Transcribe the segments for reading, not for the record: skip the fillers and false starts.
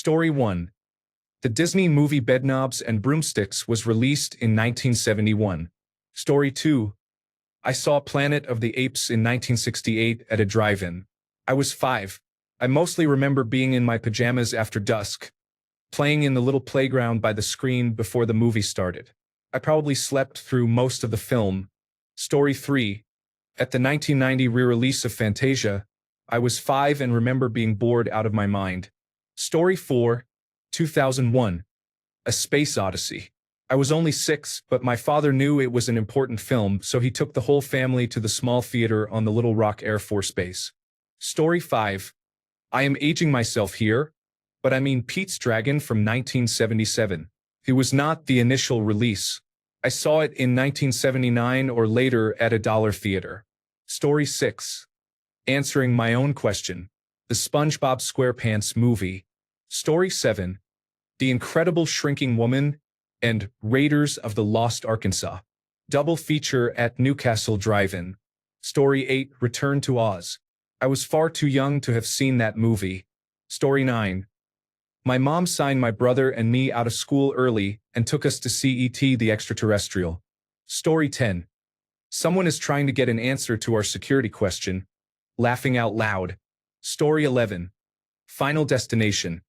Story 1. The Disney movie Bedknobs and Broomsticks was released in 1971. Story 2. I saw Planet of the Apes in 1968 at a drive-in. I was 5. I mostly remember being in my pajamas after dusk, playing in the little playground by the screen before the movie started. I probably slept through most of the film. Story 3. At the 1990 re-release of Fantasia, I was 5 and remember being bored out of my mind. Story 4. 2001. A Space Odyssey. I was only 6, but my father knew it was an important film, so he took the whole family to the small theater on the Little Rock Air Force Base. Story 5. I am aging myself here, but I mean Pete's Dragon from 1977. It was not the initial release. I saw it in 1979 or later at a dollar theater. Story 6. Answering my own question. The SpongeBob SquarePants movie. Story 7. The Incredible Shrinking Woman and Raiders of the Lost Arkansas. Double feature at Newcastle Drive-In. Story 8. Return to Oz. I was far too young to have seen that movie. Story 9. My mom signed my brother and me out of school early and took us to see E.T. the Extraterrestrial. Story 10. Someone is trying to get an answer to our security question. Laughing out loud. Story 11. Final Destination.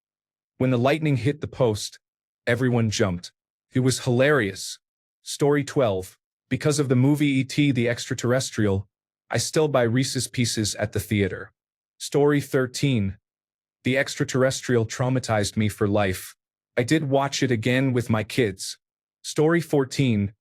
When the lightning hit the post, everyone jumped. It was hilarious. Story 12. Because of the movie E.T. the Extraterrestrial, I still buy Reese's Pieces at the theater. Story 13. The Extraterrestrial traumatized me for life. I did watch it again with my kids. Story 14.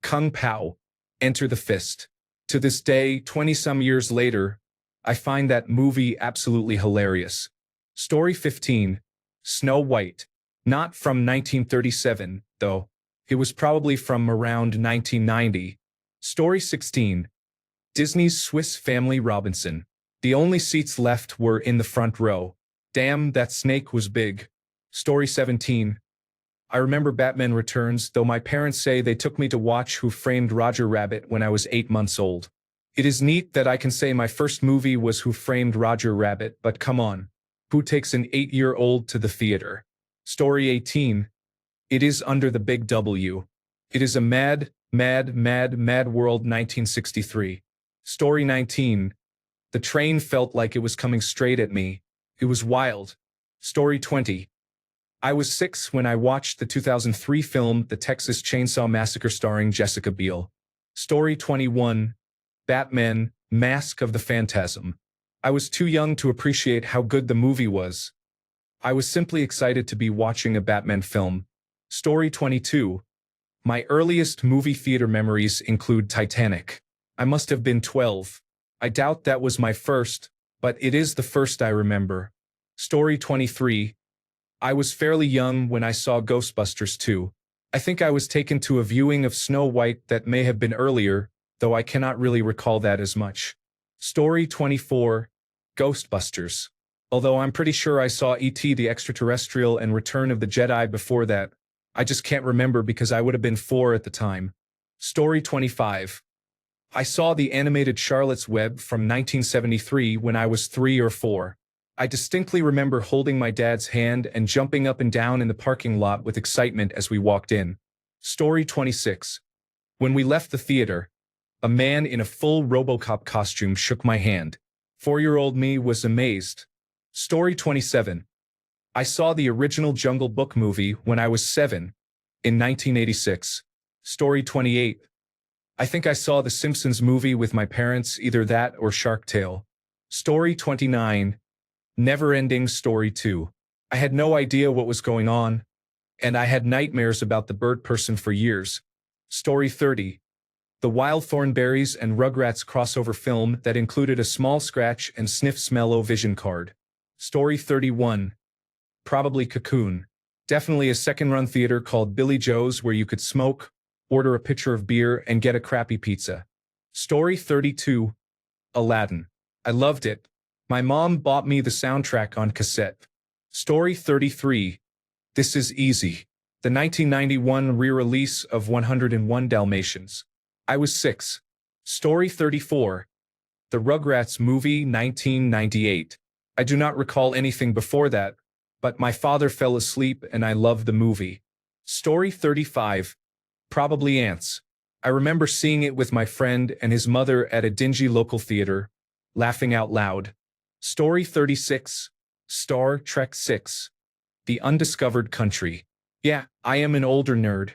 Kung Pao. Enter the Fist. To this day, 20-some years later, I find that movie absolutely hilarious. Story 15. Snow White. Not from 1937, though. It was probably from around 1990. Story 16. Disney's Swiss Family Robinson. The only seats left were in the front row. Damn, that snake was big. Story 17. I remember Batman Returns, though my parents say they took me to watch Who Framed Roger Rabbit when I was 8 months old. It is neat that I can say my first movie was Who Framed Roger Rabbit, but come on. Who takes an 8-year-old to the theater? Story 18. It is Under the Big W. It is a mad, mad, mad, mad world 1963. Story 19. The train felt like it was coming straight at me. It was wild. Story 20. I was 6 when I watched the 2003 film The Texas Chainsaw Massacre starring Jessica Biel. Story 21. Batman, Mask of the Phantasm. I was too young to appreciate how good the movie was. I was simply excited to be watching a Batman film. Story 22. My earliest movie theater memories include Titanic. I must have been 12. I doubt that was my first, but it is the first I remember. Story 23. I was fairly young when I saw Ghostbusters 2. I think I was taken to a viewing of Snow White that may have been earlier, though I cannot really recall that as much. Story 24. Ghostbusters. Although I'm pretty sure I saw E.T. the Extraterrestrial and Return of the Jedi before that. I just can't remember because I would have been 4 at the time. Story 25. I saw the animated Charlotte's Web from 1973 when I was 3 or 4. I distinctly remember holding my dad's hand and jumping up and down in the parking lot with excitement as we walked in. Story 26. When we left the theater, a man in a full RoboCop costume shook my hand. 4-year-old me was amazed. Story 27. I saw the original Jungle Book movie when I was 7, in 1986. Story 28. I think I saw the Simpsons movie with my parents, either that or Shark Tale. Story 29. Never-ending Story 2. I had no idea what was going on, and I had nightmares about the bird person for years. Story 30. The Wild Thornberrys and Rugrats crossover film that included a small scratch and sniff smell-o-vision card. Story 31. Probably Cocoon. Definitely a second-run theater called Billy Joe's where you could smoke, order a pitcher of beer, and get a crappy pizza. Story 32. Aladdin. I loved it. My mom bought me the soundtrack on cassette. Story 33. This Is Easy. The 1991 re-release of 101 Dalmatians. I was 6. Story 34. The Rugrats movie 1998. I do not recall anything before that. but my father fell asleep and I loved the movie. Story 35. Probably Ants. I remember seeing it with my friend and his mother at a dingy local theater, laughing out loud. Story 36. Star Trek 6. The Undiscovered Country. Yeah, I am an older nerd.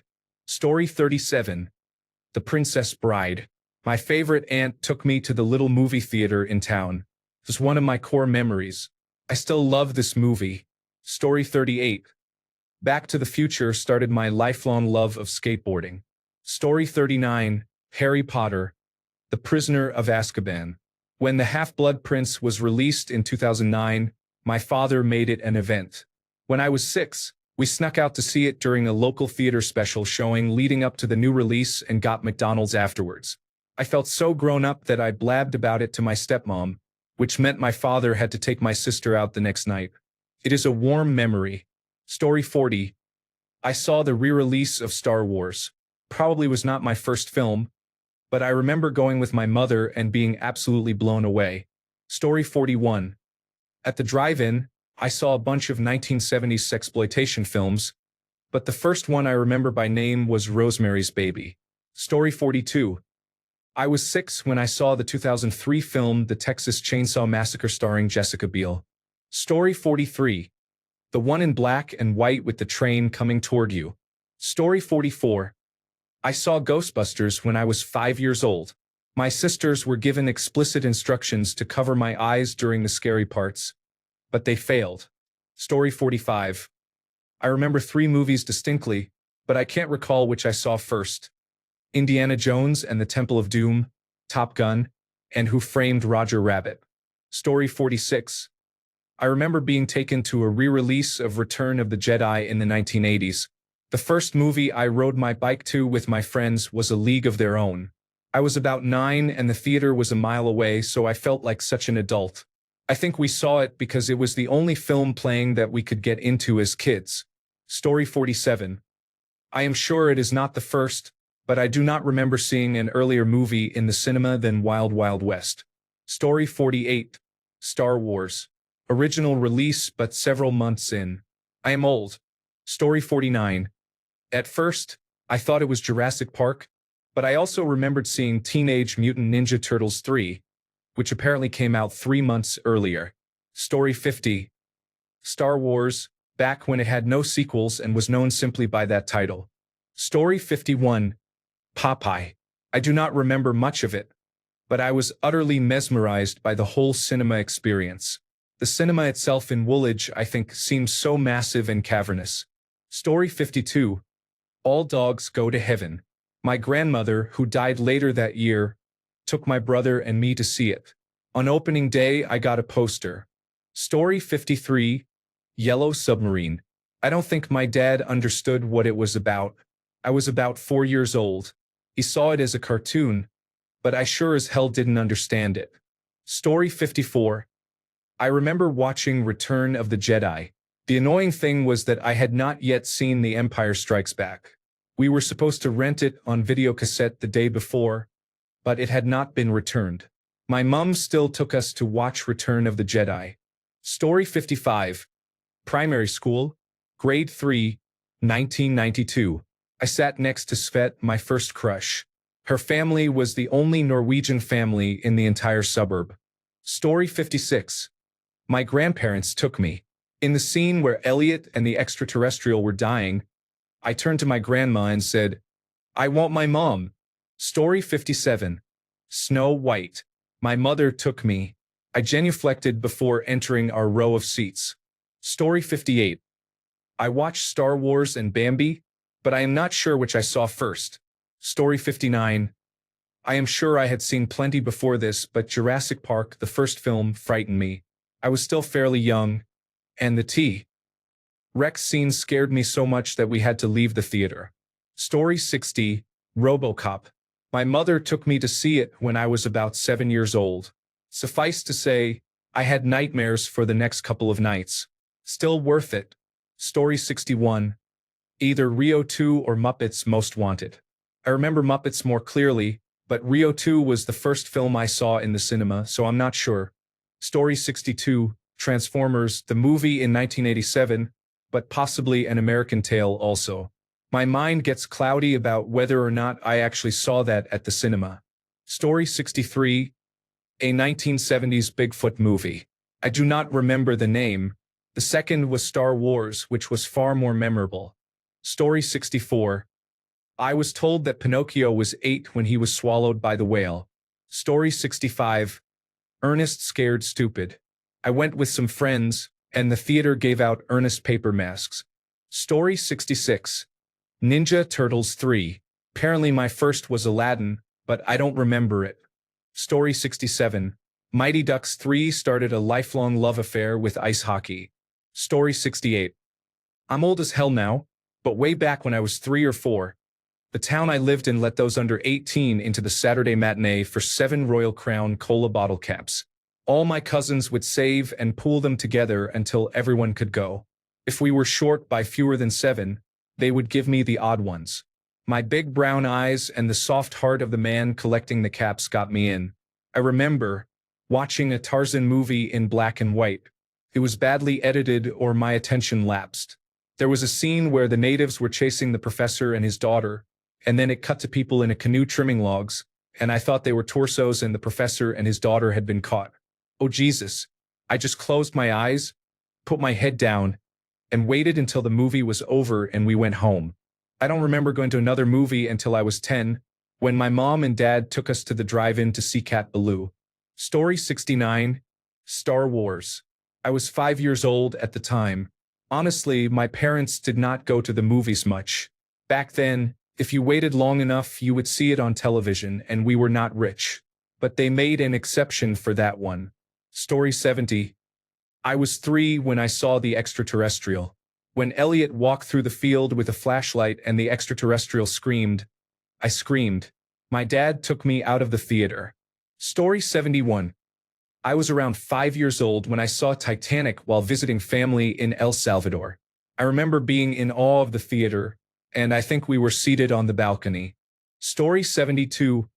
Story 37. The Princess Bride. My favorite aunt took me to the little movie theater in town. It was one of my core memories. I still love this movie. Story 38. Back to the Future started my lifelong love of skateboarding. Story 39. Harry Potter. The Prisoner of Azkaban. When The Half-Blood Prince was released in 2009, my father made it an event. When I was 6, we snuck out to see it during a local theater special showing leading up to the new release and got McDonald's afterwards. I felt so grown up that I blabbed about it to my stepmom, which meant my father had to take my sister out the next night. It is a warm memory. Story 40. I saw the re-release of Star Wars. Probably was not my first film, but I remember going with my mother and being absolutely blown away. Story 41. At the drive-in, I saw a bunch of 1970s sexploitation films, but the first one I remember by name was Rosemary's Baby. Story 42. I was 6 when I saw the 2003 film The Texas Chainsaw Massacre starring Jessica Biel. Story 43. The one in black and white with the train coming toward you. Story 44. I saw Ghostbusters when I was 5 years old. My sisters were given explicit instructions to cover my eyes during the scary parts, but they failed. Story 45. I remember 3 movies distinctly, but I can't recall which I saw first. Indiana Jones and the Temple of Doom, Top Gun, and Who Framed Roger Rabbit. Story 46. I remember being taken to a re-release of Return of the Jedi in the 1980s. The first movie I rode my bike to with my friends was A League of Their Own. I was about 9 and the theater was a mile away, so I felt like such an adult. I think we saw it because it was the only film playing that we could get into as kids. Story 47. I am sure it is not the first, but I do not remember seeing an earlier movie in the cinema than Wild Wild West. Story 48. Star Wars. Original release but several months in. I am old. Story 49. At first, I thought it was Jurassic Park, but I also remembered seeing Teenage Mutant Ninja Turtles 3, which apparently came out 3 months earlier. Story 50. Star Wars, back when it had no sequels and was known simply by that title. Story 51. Popeye. I do not remember much of it, but I was utterly mesmerized by the whole cinema experience. The cinema itself in Woolwich, I think, seems so massive and cavernous. Story 52. All Dogs Go to Heaven. My grandmother, who died later that year, took my brother and me to see it. On opening day, I got a poster. Story 53. Yellow Submarine. I don't think my dad understood what it was about. I was about 4 years old. He saw it as a cartoon, but I sure as hell didn't understand it. Story 54. I remember watching Return of the Jedi. The annoying thing was that I had not yet seen The Empire Strikes Back. We were supposed to rent it on videocassette the day before, but it had not been returned. My mum still took us to watch Return of the Jedi. Story 55. Primary school, grade 3, 1992. I sat next to Svet, my first crush. Her family was the only Norwegian family in the entire suburb. Story 56. My grandparents took me. In the scene where Elliot and the extraterrestrial were dying, I turned to my grandma and said, "I want my mom." Story 57. Snow White. My mother took me. I genuflected before entering our row of seats. Story 58. I watched Star Wars and Bambi, but I am not sure which I saw first. Story 59. I am sure I had seen plenty before this, but Jurassic Park, the first film, frightened me. I was still fairly young, and the T-Rex scene scared me so much that we had to leave the theater. Story 60. RoboCop. My mother took me to see it when I was about 7 years old. Suffice to say, I had nightmares for the next couple of nights. Still worth it. Story 61. Either Rio 2 or Muppets Most Wanted. I remember Muppets more clearly, but Rio 2 was the first film I saw in the cinema, so I'm not sure. Story 62. Transformers, the movie in 1987, but possibly an American Tale also. My mind gets cloudy about whether or not I actually saw that at the cinema. Story 63, a 1970s Bigfoot movie. I do not remember the name. The second was Star Wars, which was far more memorable. Story 64. I was told that Pinocchio was 8 when he was swallowed by the whale. Story 65. Ernest Scared Stupid. I went with some friends, and the theater gave out Ernest paper masks. Story 66. Ninja Turtles 3. Apparently my first was Aladdin, but I don't remember it. Story 67. Mighty Ducks 3 started a lifelong love affair with ice hockey. Story 68. I'm old as hell now, but way back when I was 3 or 4, the town I lived in let those under 18 into the Saturday matinee for 7 Royal Crown cola bottle caps. All my cousins would save and pool them together until everyone could go. If we were short by fewer than 7, they would give me the odd ones. My big brown eyes and the soft heart of the man collecting the caps got me in. I remember watching a Tarzan movie in black and white. It was badly edited or my attention lapsed. There was a scene where the natives were chasing the professor and his daughter, and then it cut to people in a canoe trimming logs, and I thought they were torsos and the professor and his daughter had been caught. Oh Jesus. I just closed my eyes, put my head down, and waited until the movie was over and we went home. I don't remember going to another movie until I was 10, when my mom and dad took us to the drive-in to see Cat Ballou. Story 69. Star Wars. I was 5 years old at the time. Honestly, my parents did not go to the movies much. Back then, if you waited long enough, you would see it on television, and we were not rich. But they made an exception for that one. Story 70. I was 3 when I saw The Extraterrestrial. When Elliot walked through the field with a flashlight and the extraterrestrial screamed, I screamed. My dad took me out of the theater. Story 71. I was around 5 years old when I saw Titanic while visiting family in El Salvador. I remember being in awe of the theater, and I think we were seated on the balcony. Story 72.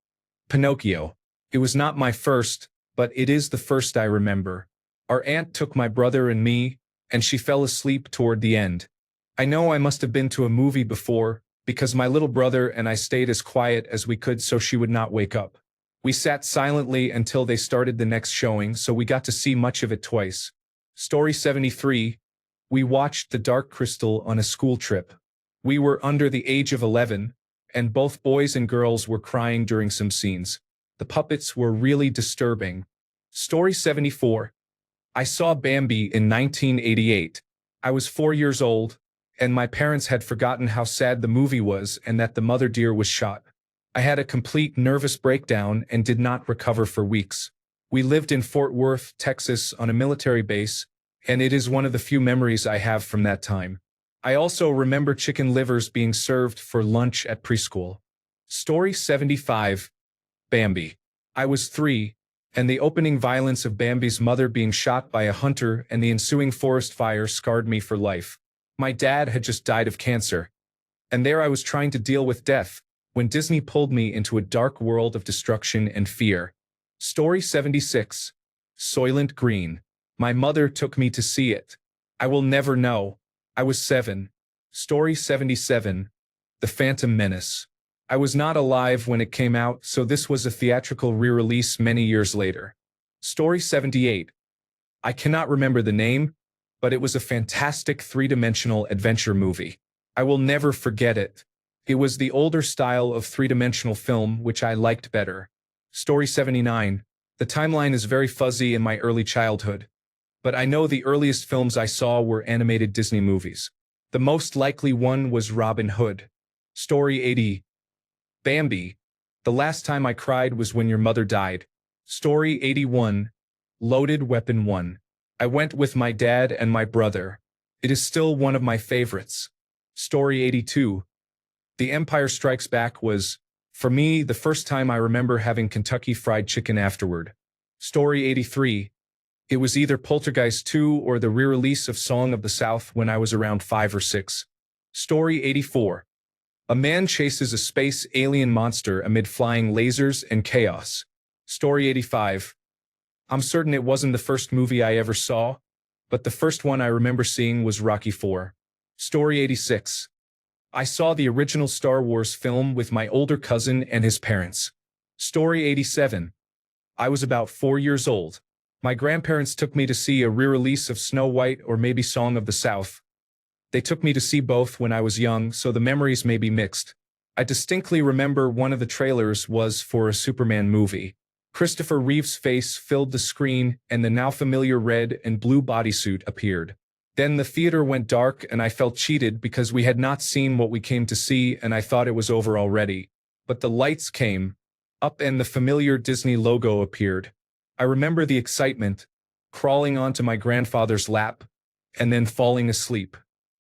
Pinocchio. It was not my first, but it is the first I remember. Our aunt took my brother and me, and she fell asleep toward the end. I know I must have been to a movie before, because my little brother and I stayed as quiet as we could so she would not wake up. We sat silently until they started the next showing, so we got to see much of it twice. Story 73. We watched The Dark Crystal on a school trip. We were under the age of 11, and both boys and girls were crying during some scenes. The puppets were really disturbing. Story 74. I saw Bambi in 1988. I was 4 years old, and my parents had forgotten how sad the movie was and that the mother deer was shot. I had a complete nervous breakdown and did not recover for weeks. We lived in Fort Worth, Texas, on a military base, and it is one of the few memories I have from that time. I also remember chicken livers being served for lunch at preschool. Story 75. Bambi. I was 3, and the opening violence of Bambi's mother being shot by a hunter and the ensuing forest fire scarred me for life. My dad had just died of cancer, and there I was trying to deal with death, when Disney pulled me into a dark world of destruction and fear. Story 76. Soylent Green. My mother took me to see it. I will never know. I was 7. Story 77. The Phantom Menace. I was not alive when it came out, so this was a theatrical re-release many years later. Story 78. I cannot remember the name, but it was a fantastic 3-dimensional adventure movie. I will never forget it. It was the older style of 3-dimensional film which I liked better. Story 79. The timeline is very fuzzy in my early childhood, but I know the earliest films I saw were animated Disney movies. The most likely one was Robin Hood. Story 80. Bambi. The last time I cried was when your mother died. Story 81. Loaded Weapon 1. I went with my dad and my brother. It is still one of my favorites. Story 82. The Empire Strikes Back was, for me, the first time I remember having Kentucky Fried Chicken afterward. Story 83. It was either Poltergeist 2 or the re-release of Song of the South when I was around 5 or 6. Story 84. A man chases a space alien monster amid flying lasers and chaos. Story 85. I'm certain it wasn't the first movie I ever saw, but the first one I remember seeing was Rocky IV. Story 86. I saw the original Star Wars film with my older cousin and his parents. Story 87. I was about 4 years old. My grandparents took me to see a re-release of Snow White or maybe Song of the South. They took me to see both when I was young, so the memories may be mixed. I distinctly remember one of the trailers was for a Superman movie. Christopher Reeve's face filled the screen and the now familiar red and blue bodysuit appeared. Then the theater went dark and I felt cheated because we had not seen what we came to see and I thought it was over already. But the lights came up and the familiar Disney logo appeared. I remember the excitement, crawling onto my grandfather's lap, and then falling asleep.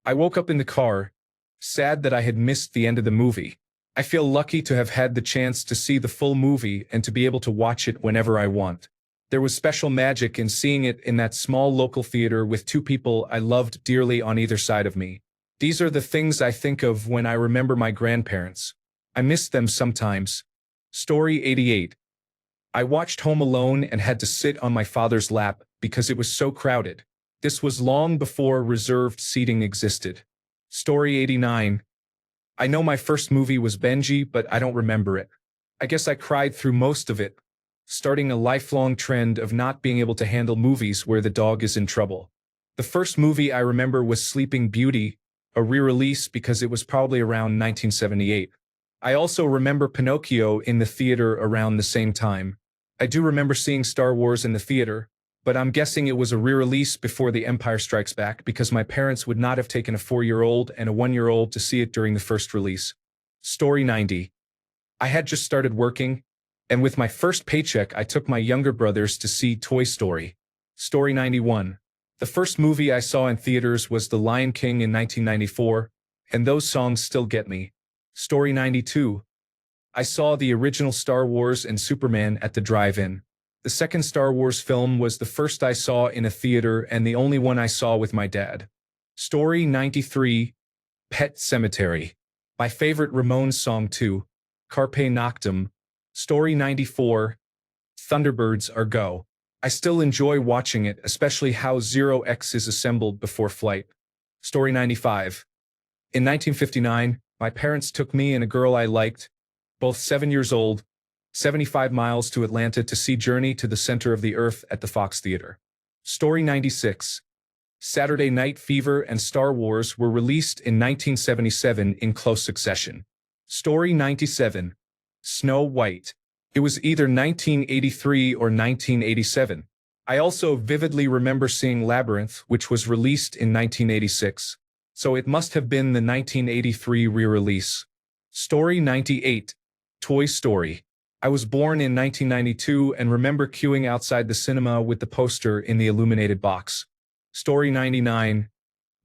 I woke up in the car, sad that I had missed the end of the movie. I feel lucky to have had the chance to see the full movie and to be able to watch it whenever I want. There was special magic in seeing it in that small local theater with two people I loved dearly on either side of me. These are the things I think of when I remember my grandparents. I miss them sometimes. Story 88. I watched Home Alone and had to sit on my father's lap because it was so crowded. This was long before reserved seating existed. Story 89. I know my first movie was Benji, but I don't remember it. I guess I cried through most of it, starting a lifelong trend of not being able to handle movies where the dog is in trouble. The first movie I remember was Sleeping Beauty, a re-release because it was probably around 1978. I also remember Pinocchio in the theater around the same time. I do remember seeing Star Wars in the theater, but I'm guessing it was a re-release before The Empire Strikes Back because my parents would not have taken a 4-year-old and a 1-year-old to see it during the first release. Story 90. I had just started working, and with my first paycheck I took my younger brothers to see Toy Story. Story 91. The first movie I saw in theaters was The Lion King in 1994, and those songs still get me. Story 92. I saw the original Star Wars and Superman at the drive-in. The second Star Wars film was the first I saw in a theater and the only one I saw with my dad. Story 93. Pet Cemetery. My favorite Ramones song too, Carpe Noctem. Story 94. Thunderbirds Are Go. I still enjoy watching it, especially how Zero X is assembled before flight. Story 95. In 1959, my parents took me and a girl I liked, both 7 years old, 75 miles to Atlanta to see Journey to the Center of the Earth at the Fox Theater. Story 96. Saturday Night Fever and Star Wars were released in 1977 in close succession. Story 97. Snow White. It was either 1983 or 1987. I also vividly remember seeing Labyrinth, which was released in 1986. So it must have been the 1983 re-release. Story 98. Toy Story. I was born in 1992 and remember queuing outside the cinema with the poster in the illuminated box. Story 99.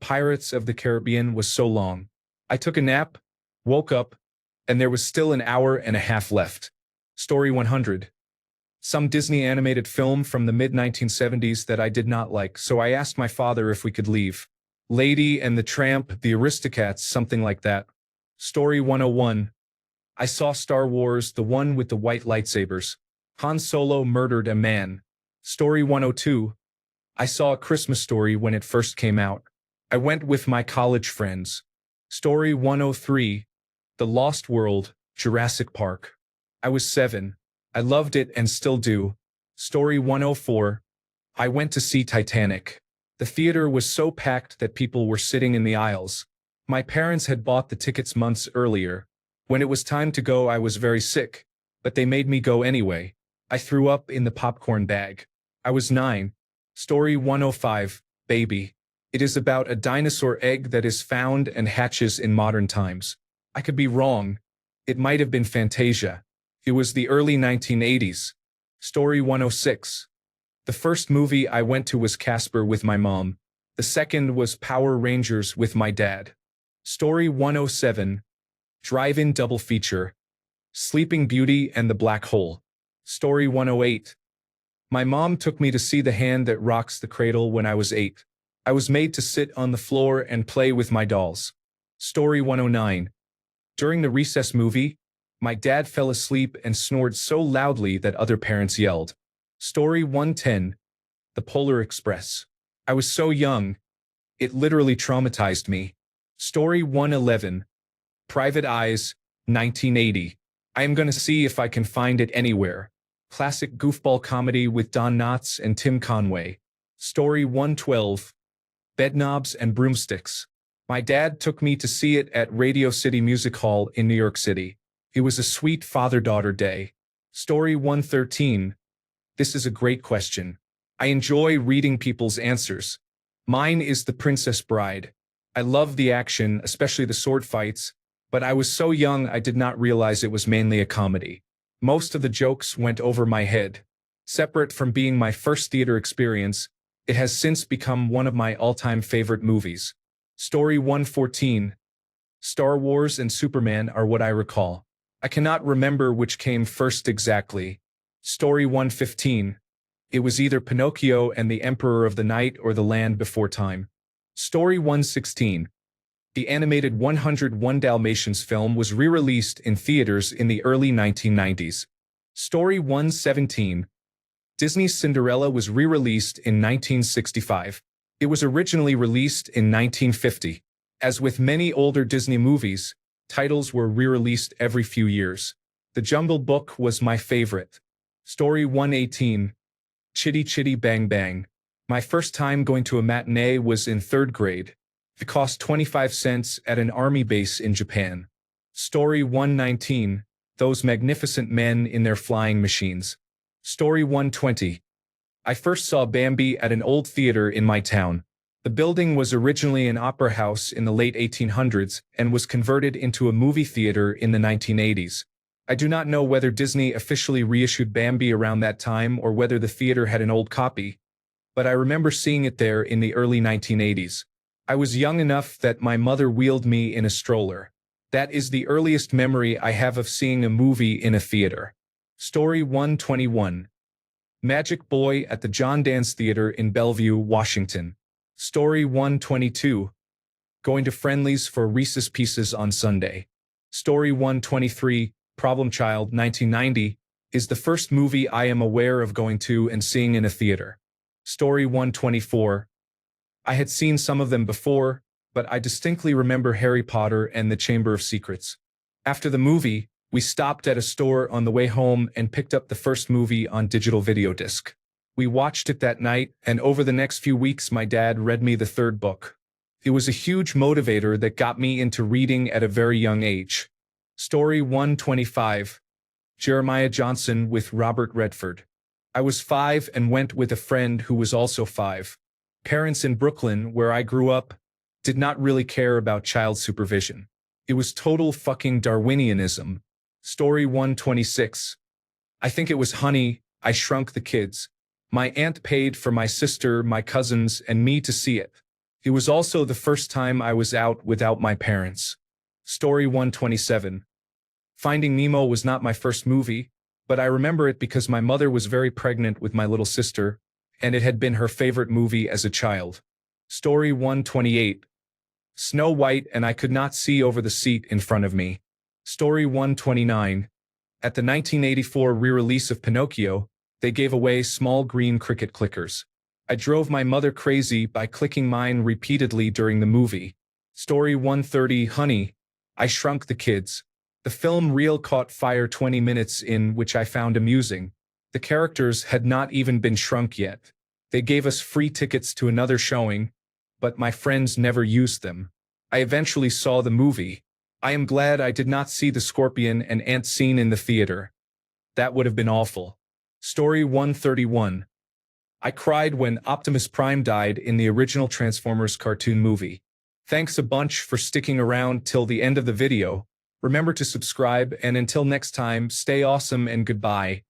Pirates of the Caribbean was so long. I took a nap, woke up, and there was still an hour and a half left. Story 100. Some Disney animated film from the mid-1970s that I did not like, so I asked my father if we could leave. Lady and the Tramp, the Aristocats, something like that. Story 101. I saw Star Wars, the one with the white lightsabers. Han Solo murdered a man. Story 102. I saw A Christmas Story when it first came out. I went with my college friends. Story 103. The Lost World, Jurassic Park. I was 7. I loved it and still do. Story 104. I went to see Titanic. The theater was so packed that people were sitting in the aisles. My parents had bought the tickets months earlier. When it was time to go, I was very sick, but they made me go anyway. I threw up in the popcorn bag. I was 9. Story 105. Baby. It is about a dinosaur egg that is found and hatches in modern times. I could be wrong. It might have been Fantasia. It was the early 1980s. Story 106. The first movie I went to was Casper with my mom. The second was Power Rangers with my dad. Story 107. Drive-in double feature. Sleeping Beauty and the Black Hole. Story 108. My mom took me to see The Hand That Rocks the Cradle when I was 8. I was made to sit on the floor and play with my dolls. Story 109. During the Recess movie, my dad fell asleep and snored so loudly that other parents yelled. Story 110. The Polar Express. I was so young, it literally traumatized me. Story 111, Private Eyes, 1980. I am gonna see if I can find it anywhere. Classic goofball comedy with Don Knotts and Tim Conway. Story 112, Bedknobs and Broomsticks. My dad took me to see it at Radio City Music Hall in New York City. It was a sweet father-daughter day. Story 113. This is a great question. I enjoy reading people's answers. Mine is The Princess Bride. I love the action, especially the sword fights, but I was so young I did not realize it was mainly a comedy. Most of the jokes went over my head. Separate from being my first theater experience, it has since become one of my all-time favorite movies. Story 114. Star Wars and Superman are what I recall. I cannot remember which came first exactly. Story 115. It was either Pinocchio and the Emperor of the Night or The Land Before Time. Story 116. The animated 101 Dalmatians film was re-released in theaters in the early 1990s. Story 117. Disney's Cinderella was re-released in 1965. It was originally released in 1950. As with many older Disney movies, titles were re-released every few years. The Jungle Book was my favorite. Story 118. Chitty Chitty Bang Bang. My first time going to a matinee was in 3rd grade. It cost 25 cents at an army base in Japan. Story 119. Those magnificent men in their flying machines. Story 120. I first saw Bambi at an old theater in my town. The building was originally an opera house in the late 1800s and was converted into a movie theater in the 1980s. I do not know whether Disney officially reissued Bambi around that time or whether the theater had an old copy, but I remember seeing it there in the early 1980s. I was young enough that my mother wheeled me in a stroller. That is the earliest memory I have of seeing a movie in a theater. Story 121. Magic Boy at the John Dance Theater in Bellevue, Washington. Story 122. Going to Friendly's for Reese's Pieces on Sunday. Story 123. Problem Child, 1990, is the first movie I am aware of going to and seeing in a theater. Story 124. I had seen some of them before, but I distinctly remember Harry Potter and the Chamber of Secrets. After the movie, we stopped at a store on the way home and picked up the first movie on digital video disc. We watched it that night, and over the next few weeks my dad read me the 3rd book. It was a huge motivator that got me into reading at a very young age. Story 125. Jeremiah Johnson with Robert Redford. I was 5 and went with a friend who was also 5. Parents in Brooklyn, where I grew up, did not really care about child supervision. It was total fucking Darwinianism. Story 126. I think it was Honey, I Shrunk the Kids. My aunt paid for my sister, my cousins, and me to see it. It was also the first time I was out without my parents. Story 127. Finding Nemo was not my first movie, but I remember it because my mother was very pregnant with my little sister, and it had been her favorite movie as a child. Story 128. Snow White and I could not see over the seat in front of me. Story 129. At the 1984 re-release of Pinocchio, they gave away small green cricket clickers. I drove my mother crazy by clicking mine repeatedly during the movie. Story 130. Honey, I Shrunk the Kids. The film reel caught fire 20 minutes in, which I found amusing. The characters had not even been shrunk yet. They gave us free tickets to another showing, but my friends never used them. I eventually saw the movie. I am glad I did not see the scorpion and ant scene in the theater. That would have been awful. Story 131. I cried when Optimus Prime died in the original Transformers cartoon movie. Thanks a bunch for sticking around till the end of the video. Remember to subscribe, and until next time, stay awesome and goodbye.